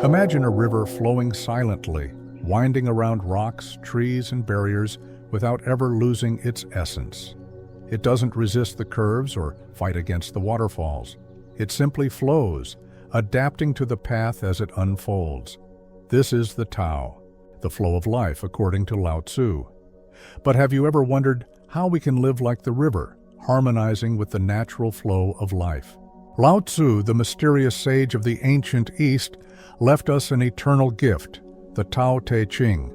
Imagine a river flowing silently, winding around rocks, trees, and barriers without ever losing its essence. It doesn't resist the curves or fight against the waterfalls. It simply flows, adapting to the path as it unfolds. This is the Tao, the flow of life according to Lao Tzu. But have you ever wondered how we can live like the river, harmonizing with the natural flow of life? Lao Tzu, the mysterious sage of the ancient East, left us an eternal gift, the Tao Te Ching,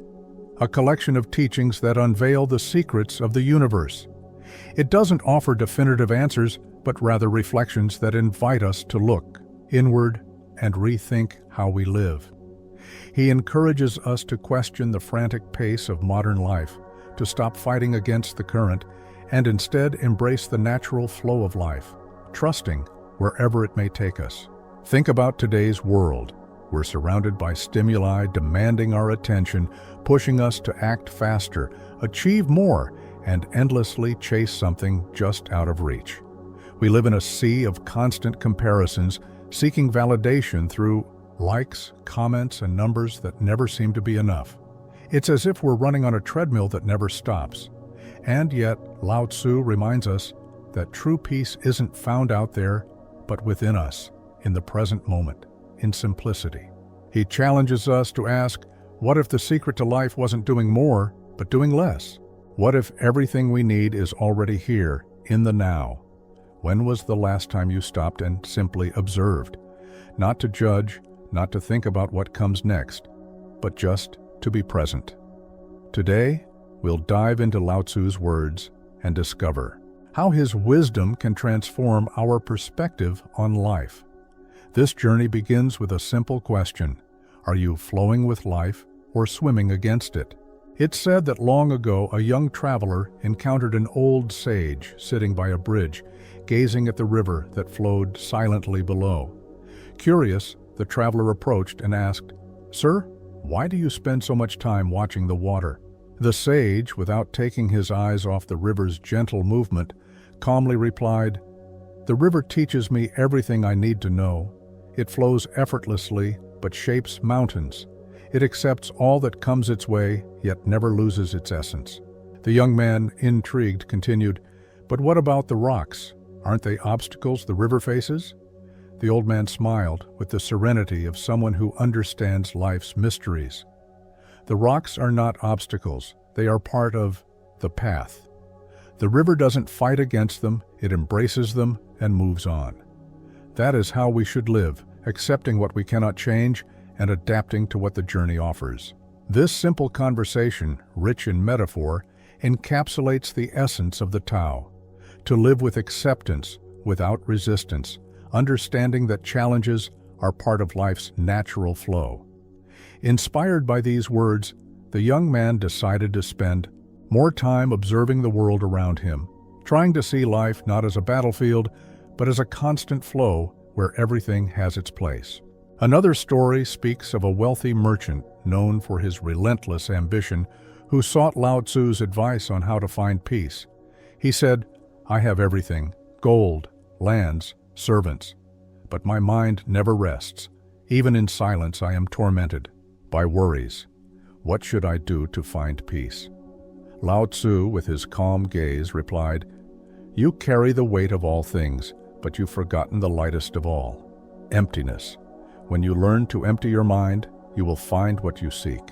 a collection of teachings that unveil the secrets of the universe. It doesn't offer definitive answers, but rather reflections that invite us to look inward and rethink how we live. He encourages us to question the frantic pace of modern life, to stop fighting against the current, and instead embrace the natural flow of life, trusting wherever it may take us. Think about today's world. We're surrounded by stimuli demanding our attention, pushing us to act faster, achieve more, and endlessly chase something just out of reach. We live in a sea of constant comparisons, seeking validation through likes, comments, and numbers that never seem to be enough. It's as if we're running on a treadmill that never stops. And yet, Lao Tzu reminds us that true peace isn't found out there, but within us, in the present moment, in simplicity. He challenges us to ask, what if the secret to life wasn't doing more, but doing less? What if everything we need is already here, in the now? When was the last time you stopped and simply observed? Not to judge, not to think about what comes next, but just to be present. Today, we'll dive into Lao Tzu's words and discover how his wisdom can transform our perspective on life. This journey begins with a simple question. Are you flowing with life or swimming against it? It's said that long ago a young traveler encountered an old sage sitting by a bridge, gazing at the river that flowed silently below. Curious, the traveler approached and asked, "Sir, why do you spend so much time watching the water?" The sage, without taking his eyes off the river's gentle movement, calmly replied, "The river teaches me everything I need to know. It flows effortlessly, but shapes mountains. It accepts all that comes its way, yet never loses its essence." The young man, intrigued, continued, "But what about the rocks? Aren't they obstacles the river faces?" The old man smiled with the serenity of someone who understands life's mysteries. The rocks are not obstacles, they are part of the path. The river doesn't fight against them, it embraces them and moves on. That is how we should live, accepting what we cannot change and adapting to what the journey offers. This simple conversation, rich in metaphor, encapsulates the essence of the Tao. To live with acceptance, without resistance, understanding that challenges are part of life's natural flow. Inspired by these words, the young man decided to spend more time observing the world around him, trying to see life not as a battlefield, but as a constant flow where everything has its place. Another story speaks of a wealthy merchant known for his relentless ambition who sought Lao Tzu's advice on how to find peace. He said, "I have everything, gold, lands, servants, but my mind never rests. Even in silence I am tormented by worries. What should I do to find peace?" Lao Tzu, with his calm gaze, replied, "You carry the weight of all things, but you've forgotten the lightest of all, emptiness. When you learn to empty your mind, you will find what you seek."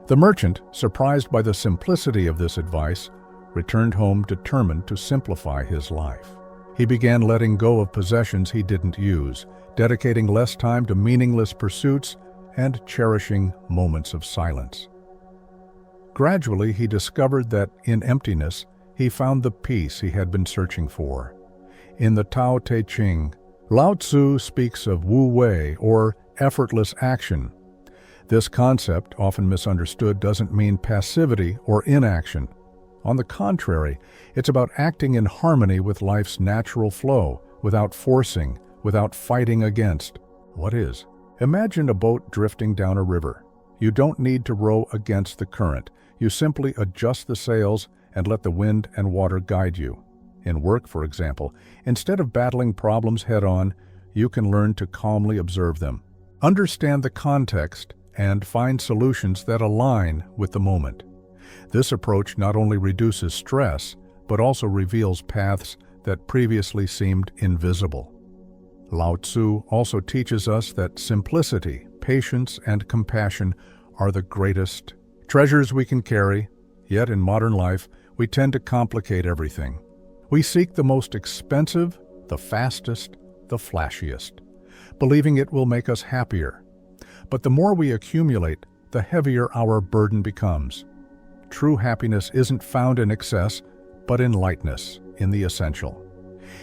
The merchant, surprised by the simplicity of this advice, returned home determined to simplify his life. He began letting go of possessions he didn't use, dedicating less time to meaningless pursuits and cherishing moments of silence. Gradually, he discovered that in emptiness, he found the peace he had been searching for. In the Tao Te Ching, Lao Tzu speaks of Wu Wei, or effortless action. This concept, often misunderstood, doesn't mean passivity or inaction. On the contrary, it's about acting in harmony with life's natural flow, without forcing, without fighting against. What is? Imagine a boat drifting down a river. You don't need to row against the current. You simply adjust the sails and let the wind and water guide you. In work, for example, instead of battling problems head-on, you can learn to calmly observe them. understand the context, and find solutions that align with the moment. This approach not only reduces stress, but also reveals paths that previously seemed invisible. Lao Tzu also teaches us that simplicity, patience, and compassion are the greatest treasures we can carry, yet in modern life, we tend to complicate everything. We seek the most expensive, the fastest, the flashiest, believing it will make us happier. But the more we accumulate, the heavier our burden becomes. True happiness isn't found in excess, but in lightness, in the essential.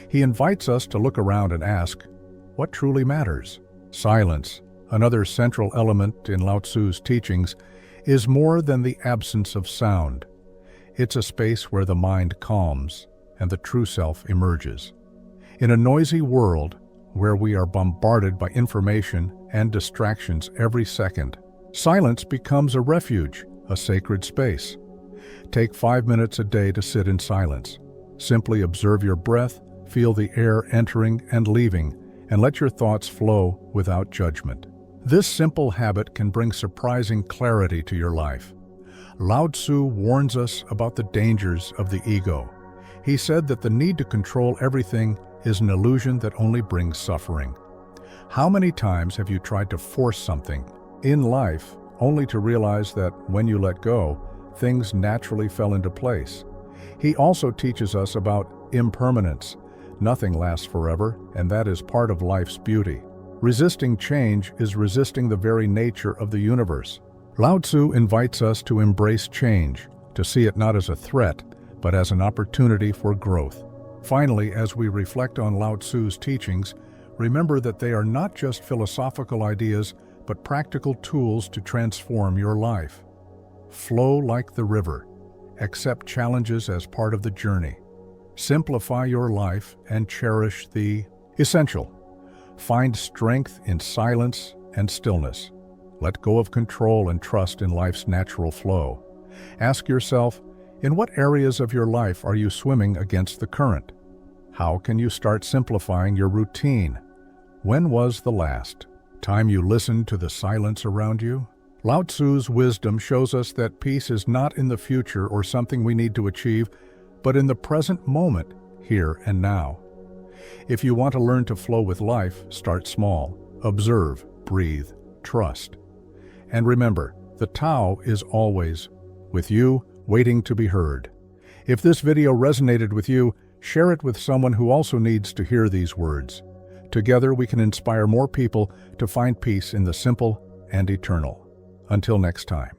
He invites us to look around and ask, what truly matters? Silence, another central element in Lao Tzu's teachings, is more than the absence of sound. It's a space where the mind calms and the true self emerges. In a noisy world where we are bombarded by information and distractions every second, silence becomes a refuge, a sacred space. Take 5 minutes a day to sit in silence. Simply observe your breath, feel the air entering and leaving, and let your thoughts flow without judgment. This simple habit can bring surprising clarity to your life. Lao Tzu warns us about the dangers of the ego. He said that the need to control everything is an illusion that only brings suffering. How many times have you tried to force something in life only to realize that when you let go, things naturally fell into place? He also teaches us about impermanence. Nothing lasts forever, and that is part of life's beauty. Resisting change is resisting the very nature of the universe. Lao Tzu invites us to embrace change, to see it not as a threat, but as an opportunity for growth. Finally, as we reflect on Lao Tzu's teachings, remember that they are not just philosophical ideas, but practical tools to transform your life. Flow like the river. Accept challenges as part of the journey. Simplify your life and cherish the essential. Find strength in silence and stillness. Let go of control and trust in life's natural flow. Ask yourself, in what areas of your life are you swimming against the current? How can you start simplifying your routine? When was the last time you listened to the silence around you? Lao Tzu's wisdom shows us that peace is not in the future or something we need to achieve, but in the present moment, here and now. If you want to learn to flow with life, start small. Observe, breathe, trust. And remember, the Tao is always with you, waiting to be heard. If this video resonated with you, share it with someone who also needs to hear these words. Together we can inspire more people to find peace in the simple and eternal. Until next time.